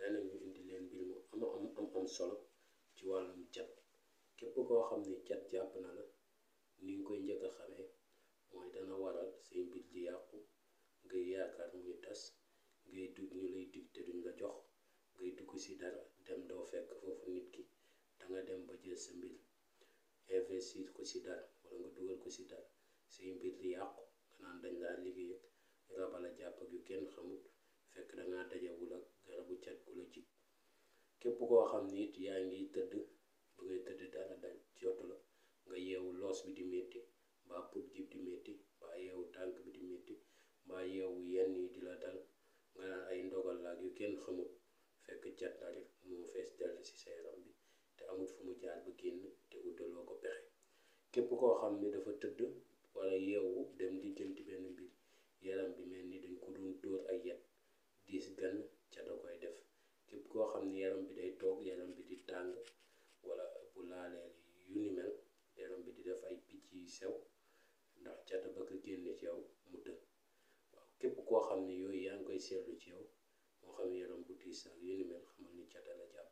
tey nag ñu indi leen mbir mu am solo ci wàllum cat. képp koo xam ne cat jàpp na la ni nga koy njëkk a xamee mooy dana waral say mbir di yàqu, ngay yaakaar muy tas, ngay dugg ñu lay dig te duñ la jox, ngay dugg ci dara dem doo fekk foofu nit ki, danga dem ba jël sa mbir investir ko ci dara wala nga dugal ko ci dara say mbir di yàqu, nga naan dañ laa liggéey ak rabala jàpp ak yu kenn xamul, fekk dangaa dajewul ak garabu cat gu la jig. képp koo xam ni it yaa ngi tëdd bu ngay tëdd dara daj jotu la, nga yeewu loos bi di métti, mbaa put ji di métti, mbaa yeewu tànk bi di métti, mbaa yeewu yenn yi di la dal, nga naan ay ndogal laak yu kenn xamul, fekk cat la rek moo fees dell ci sa yaram bi te amul fu mu jaar ba génn te uddaloo ko pexe. képp koo xam ni dafa tëdd wala yeewu dem di jënti benn mbir yaram bi mel ni dañ ko doon dóor ay yet diis gann, ca da koy def. képp koo xam ni yaram bi day toog, yaram bi di tàng, wala bu laalee yu ni mel yaram bi di def ay picc yu sew ndax cata ba ko génne ci yow mu të. waaw képp koo xam ni yooyu yaa ngi koy seetlu ci yow, moo xam yaram bu tiis ak yu ni mel, xamal ni cata la jàpp.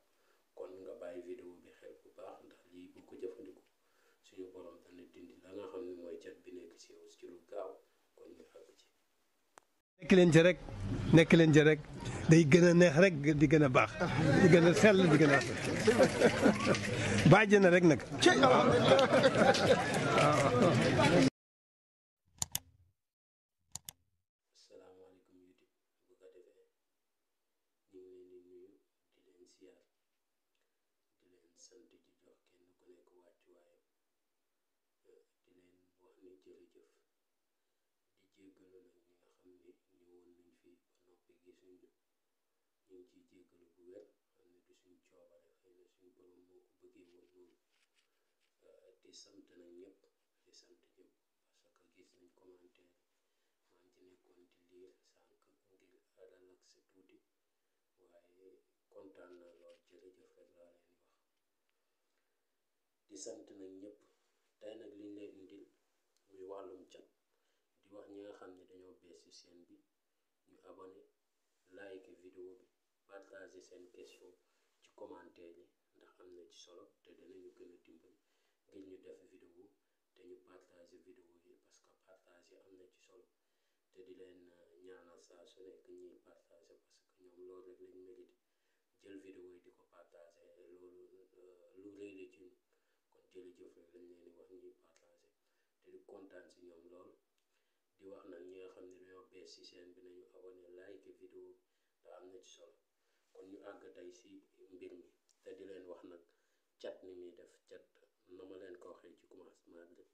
kon nga bàyyi vidéo bi xel bu baax, ndax lii bu ko jëfandiku suñu borom dana dindi la nga xam ne mooy cat bi nekk ci yow ci lu gaaw. kon ñu àgg ci. nekk leen ci rek, nekk leen ci rek, day gën a neex rek di gën a baax, di gën a sell, di gën a bàjj na rek nag. asalaamaaleykum YouTube, bu ko defee ñu ngi leen di nuyu di leen siyaar di leen sant di jox kenn ku nekk wàccuwaayam, di leen wax ni jërëjëf, di jéggalu nag ñi nga xam ni ñëwoon nañ fi ba noppi gisuñu, ñu ngi ciy jéggalu bu wér, xam ne du suñ coobare, xëy na suñ borom moo ko bëggee woon noonu. di sant nag ñëpp, di sant ñëpp parce que gis nañ commentaire maa ngi ci nekkoon di liir sànq ngir relaxé tuuti, waaye kontaan naa lool, jërëjëf rek laa leen wax. di sant nag ñëpp. tey nag liñ leen indil muy wàllum cat, di wax ñi nga xam ne dañoo bees ci chaîne bi ñu abonné, like vidéo bi, partager seen question ci commentaire yi, ndax am na ci solo te danañu gën a dimbali ngir ñu def vidéo te ñu partager vidéo yi, parce que partager am na ci solo. te di leen ñaanal saa su nekk ñuy partager, parce que ñoom loolu rek lañ mérite, jël vidéo yi di ko partager, loolu lu rëy la ci ñun. kon jërëjëf rek lañ leen di wax ñuy partager te di kontaan si ñoom lool. di wax nag ñi nga xam ne dañoo bees ci chaîne bi nañu abonné, like vidéo ndax am na ci solo. kon ñu àgg tey si mbir mi te di leen wax nag cat ni muy def. cat na ma leen ko waxee ci commencement bi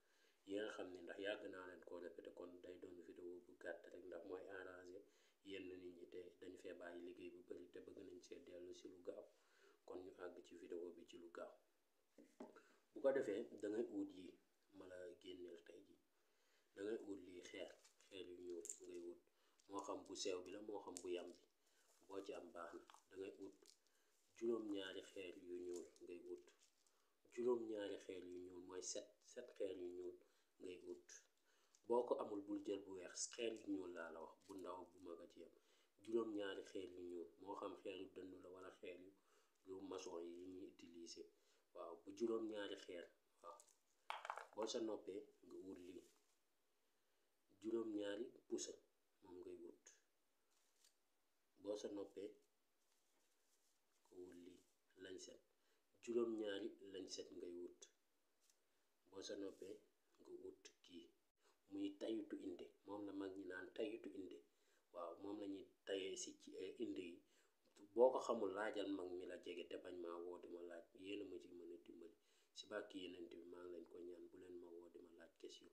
yi nga xam ne ndax yàgg naa leen koo répété, kon day doon vidéo bu gàtt rek ndax mooy arrangé yenn nit ñi te dañu fee bàyyi liggéey bu bëri te bëgg nañ see dellu si lu gaaw. kon ñu àgg ci vidéo bi ci lu gaaw. bu ko defee da ngay ut yi ma la génneel tey ji, da ngay ut lii xeer yu ñuul ngay ut, moo xam bu sew bi la moo xam bu yam bi, boo ci am baax na. da ngay ut juróom-ñaari xeer yu ñuul ngay ut, juróom-ñaari xeer yu ñuul mooy set xeer yu ñuul ngay ut. boo ko amul bul jël bu weex, xeer yu ñuul laa la wax, bu ndaw bu mag a ci yam. juróom-ñaari xeer yu ñuul, moo xam xeer yu dënnu la wala xeer yu maçon yi ñuy utiliser. waaw bu juróom-ñaari xeer. waaw boo sa noppee nga wut lii juróom-ñaari pusa moom ngay wut. boo sa noppee nga wut lii lañset, juróom-ñaari lañset ngay wut. boo sa noppee nga wut kii muy tayitu inde, moom la mag ñi naan tayitu inde. waaw moom la ñuy tayee si ci inde yi. boo ko xamul laajal mag mi la jege te bañ maa woo di ma laaj, yéen a ma ci mën a dimbali si bàkki yeneen bi. maa ngi leen ko ñaan, bu leen ma woo di ma laaj question,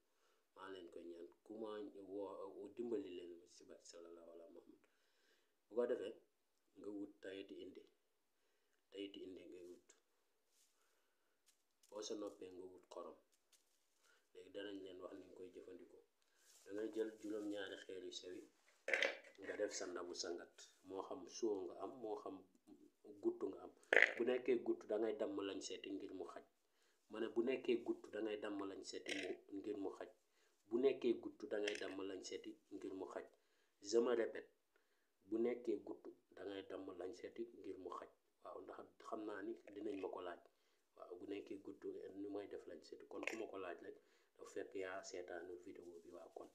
maa ngi leen ko ñaan. ku ma woo dimbali leen ma si bàkki sallallahu ala Muhammad. bu ko defee nga wut tayitu inde ngay wut. boo sa noppee nga wut xorom. léegi danañ leen wax ni nga koy jëfandikoo. dangay jël juróom-ñaari xeer yu sew yi nga def sa ndabu sangat, moo xam soo nga am moo xam gutt nga am. bu nekkee gutt dangay damm lañ seeti ngir mu xaj. ma ne bu nekkee gutt dangay damm lañ seeti ngir mu xaj. bu nekkee gutt dangay damm lañ seeti ngir mu xaj. je me répète, bu bu nekkee gudd dangay damm lañset yi ngir mu xaj waaw ndax xam naa ni dinañ ma ko laaj waaw bu nekkee gudd ni may def lañset yi kon ku ma ko laaj rek dafa fekk yaa seetaanul vidéo bi waaw kon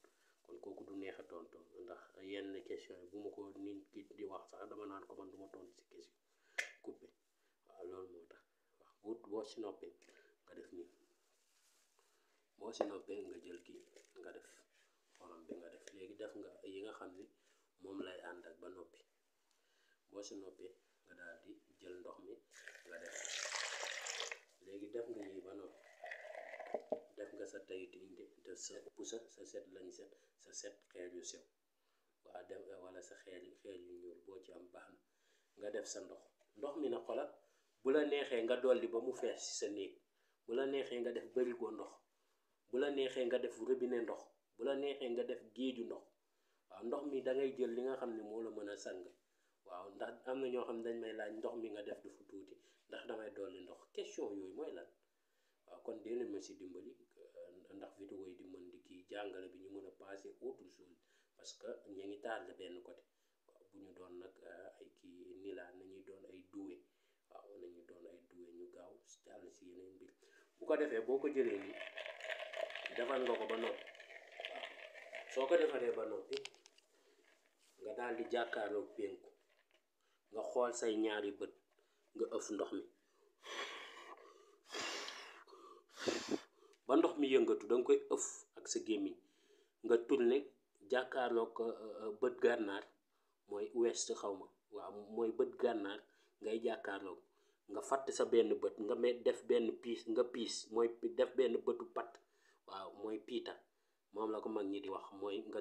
kooku du neex a tontu ndax yenn question yi bu ma ko nit ki di wax sax dama naan ko man du ma tontu si question coupé waaw loolu moo tax waaw boo si noppee nga def nii boo si noppee nga jël kii nga def xorom bi nga def léegi def nga yi nga xam ni moom lay ànd ak ba noppi boo si noppee nga daal di jël ndox mi nga def léegi def nga yi ba noppi def nga sa tayitu indi def sa pusa sa set lañ set sa set xeer yu sew waaw def wala sa xeer yu ñuul boo ci am baax na nga def sa ndox mi na xoolal bu la neexee nga dolli ba mu fees ci sa néeg bu la neexee nga def barigo ndox bu la neexee nga def robinet ndox bu la neexee nga def géeju ndox waaw ndox mi da ngay jël li nga xam ne moo la mën a sang waaw ndax am na ñoo xam ne dañ may laaj ndox mi nga def dafa tuuti ndax damay dolli ndox question yooyu mooy lan waaw kon dee leen ma si dimbali ndax vidéo yi di mën di kii jàngale bi ñu mën a passer autre chose parce que ñu ngi tardé benn côté waaw bu ñu doon nag ay kii nii laa nañuy doon ay doué waaw nañu doon ay doué ñu gaaw jàll si yeneen mbir bu ko defee boo ko jëlee nii defal nga ko ba noppi waaw soo ko defaree ba noppi nga daal di jàkkaarloo penku nga xool say ñaari bët nga ëf ndox mi ba ndox mi yëngatu da nga koy ëf ak sa gémmiñ nga tourné jàkkaarloo ko bët gànnaar mooy ouest xaw ma waaw mooy bët gànnaar ngay jàkkaarloo nga fatt sa benn bët nga def benn piis nga piis mooy def benn bëtu pat waaw mooy piita moom la ko mag ñi di wax mooy nga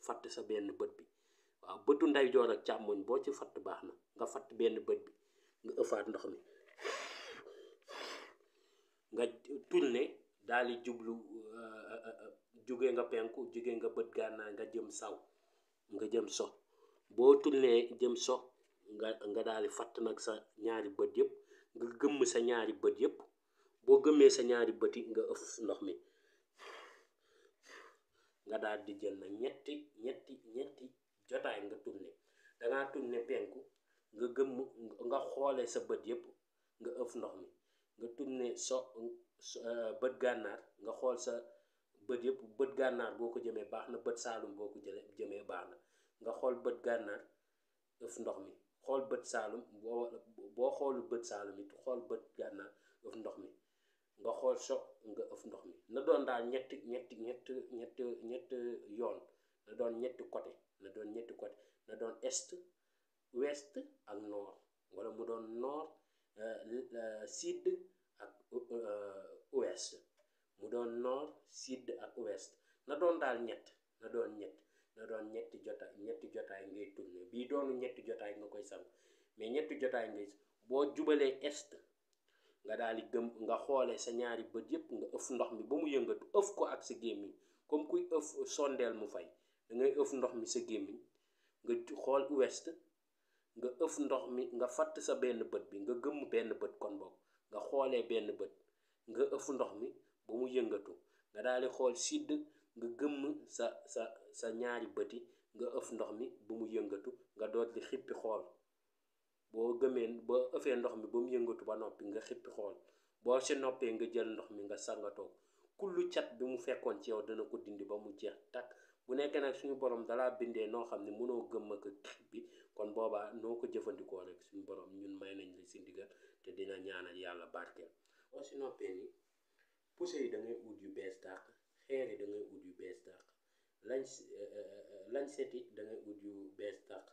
fatt sa benn bët bi waaw bëtu ndeyjoor ak càmmoñ boo ci fatt baax na nga fatt benn bët bi nga ëffaat ndox mi nga tourné daal di jublu jóge nga penku jóge nga bët gànnaar nga jëm saw nga jëm so boo tourné jëm so nga daal di fatt nag sa ñaari bët yëpp nga gëmm sa ñaari bët yëpp boo gëmmee sa ñaari bët yi nga ëf ndox mi nga daal di jël na ñetti jotaay nga tourné dangaa tourné penku nga gëmm nga xoolee sa bët yëpp nga ëf ndox mi nga tourné bët gànnaar nga xool sa bët yëpp bët gànnaar boo ko jëmee baax na bët saalum boo ko jëmee baax na nga xool bët gànnaar ëf ndox mi xool bët saalum boo xoolul bët saalum it xool bët gànnaar ëf ndox mi nga xool nga ëf ndox mi na doon daal ñett yoon na doon ñetti côté na doon est ouest ak nord wala mu doon nord sud ak ouest mu doon nord sud ak ouest na doon daal ñetti jotaay ngay tourné bii doonu ñetti jotaay nga koy sam mais ñetti jotaay ngay boo jubalee est nga daal di gëm nga xoolee sa ñaari bët yëpp nga ëf ndox mi ba mu yëngatu ëf ko ak sa gémmiñ comme kuy ëf sondeel mu fay da ngay ëf ndox mi sa gémmiñ nga xool ouest nga ëf ndox mi nga fatt sa benn bët bi nga gëmm benn bët kon boog nga xoolee benn bët nga ëf ndox mi ba mu yëngatu nga daal di xool sud nga gëmm sa ñaari bët yi nga ëf ndox mi ba mu yëngatu nga doot di xippi xool boo gëmee boo ëfee ndox mi ba mu yëngatu ba noppi nga xippi xool boo si noppee nga jël ndox mi nga sangatoo kullu cat bi mu fekkoon ci yow dana ko dindi ba mu jeex takk bu nekkee nag suñu borom dalaa bindee noo xam ne mënoo gëmm ak bi kon boobaa noo ko jëfandikoo rek suñu borom ñun may nañ la si ndigal te dina ñaanal yàlla barkeel boo si noppee ni pousse yi da ngay ut yu bees tàq xeer yi da ngay ut yu bees tàq lañ set yi da ngay ut yu bees tàq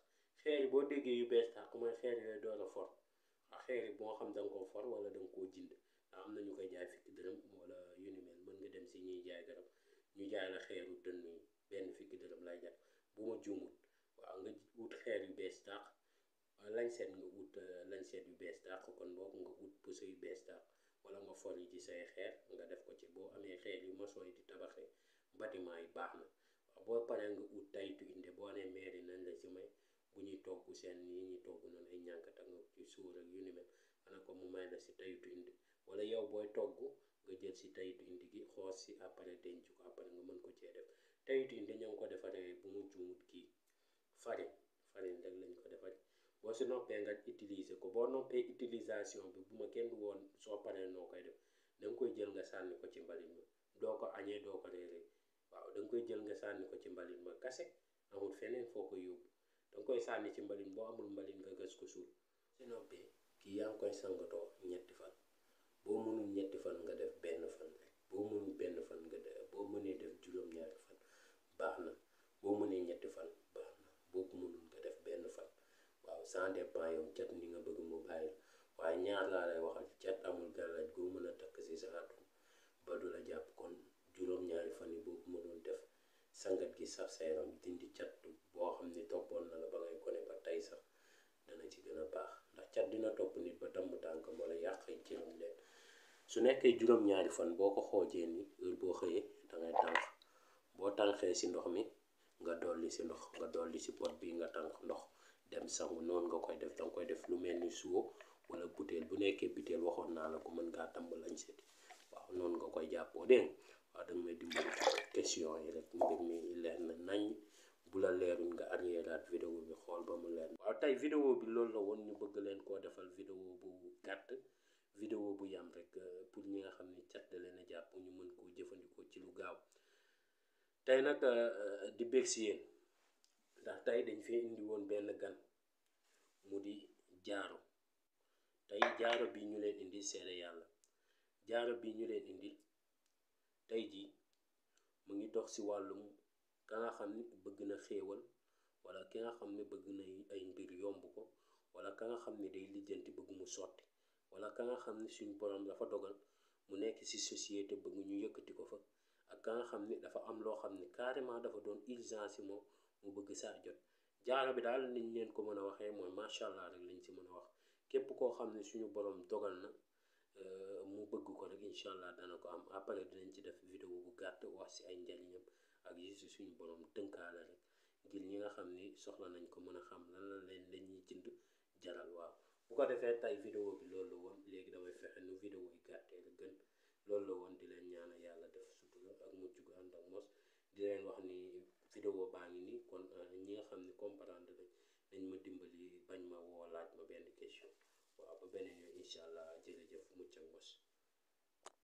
xeer yi boo déggee yu bees tàq mooy xeer yooyu door a for waaw xeer yi boo xam da nga koo for wala da nga koo jind ndax am na ñu koy jaay fukki dërëm wala yu ni mel mën nga dem si ñuy jaay garab ñu jaay la xeeru dënn yi benn fukki dërëm lay jar bu ma juumut waaw nga ut xeer yu bees tàq lañ set nga ut lañ set yu bees tàq kon boog nga ut pousse yu bees tàq wala nga for yi ci say xeer nga def ko ci boo amee xeer yu maçon yi di tabaxee bâtiment yi baax na waaw boo paree nga ut tayitu inde boo nee mairie nañ la ci may bu ñuy togg seen yi ñuy togg noonu ay ñànkat ak nga ci suur ak yu ni mel xana ko mu may la si tayitu inde wala yow booy togg nga jël si tayitu inde gi xoos si après denc ko après nga mën ko cee def tayitu inde ña ngi ko defaree bu mu juumut kii farine farine rek lañ ko defal boo si noppee nga utiliser ko boo noppee utilisation bi bu ma kenn woon soo paree noo koy def da nga koy jël nga sànni ko ci mbalit ma doo ko añee doo ko reeree waaw da nga koy jël nga sànni ko ci mbalit ma kase amul feneen foo ko yóbbu da nga koy sànni ci mbalit boo amul mbalit nga gas ko suul si noppee kii yaa ngi koy sangatoo ñetti fan boo mënul ñetti fan nga def benn fan rek boo mënul benn fan nga def boo mënee def juróom-ñaari fan baax na boo mënee ñetti fan baax na boo ko mënul nga def benn fan waaw ça dépend yow cat ni nga bëgg mu bàyyi waaye ñaar laa lay waxal cat amul gàllaaj goo mën a takk si sa àdduna ba du la jàpp kon juróom-ñaari fan yi boo ko mënul def sangat gi sax sa yaram dindi cat boo xam ni toppoon na la ba ngay gone ba tey sax dana ci gën a baax ndax cat dina topp nit ba damm tànkam wala yàq ay cëram leen su nekkee juróom-ñaari fan boo ko xoojee ni heure boo xëyee dangay tànk boo tànkee si ndox mi nga dolli si ndox nga dolli si pot bi nga tànk ndox dem sangu noonu nga koy def danga koy def lu mel ni suwo wala butéel bu nekkee butéel waxoon naa la ko mën ngaa tàmb lañ seti waaw noonu nga koy jàppoo dégg waaw danga may dimbali question yi rek mbir mi leer na nañ bu la leerul nga arriéraat vidéo bi xool ba mu leer waaw tey vidéo bi loolu la woon ñu bëgg leen koo defal vidéo bu gàtt vidéo bu yam rek pour ñi nga xam ni cat da leen a jàpp ñu mën koo jëfandikoo ci lu gaaw tey nag di bég si yéen ndax tey dañ fee indi woon benn gan mu di jaaro tey jaaro bi ñu leen indi seede yàlla jaaro bi ñu leen indi tey jii mu ngi dox si wàllum ka nga xam ni bëgg na xéewal wala ki nga xam ne bëgg na ay mbir yomb ko wala ka nga xam ne day lijjanti bëgg mu sotti wala ka nga xam ne suñu borom dafa dogal mu nekk si société bëgg ñu yëkkati ko fa ak ka nga xam ni dafa am loo xam ne carrément dafa doon urgence si moom mu bëgg saa jot jaaro bi daal niñ leen ko mën a waxee mooy macha allah rek lañ si mën a wax képp koo xam ne suñu borom dogal na mu bëgg ko rek incha allah dana ko am après dinañ ci def vidéo bu gàtt wax si ay njariñam ak yi si suñu borom tënkaale rek ngir ñi nga xam ni soxla nañ ko mën a xam lan la leen la ñuy jënd jaral waaw bu ko defee tey vidéo bi loolu la woon léegi damay fexe nu vidéo yi gàttee la gën loolu la woon di leen ñaana yàlla def sutura ak mucc gu ànd ak mos di leen wax ni vidéo baa ngi nii kon ñi nga xam ni comprendre nañ ma dimbali bañ ma woo laaj ma benn question waaw ba beneen yoon incha allah jërëjëf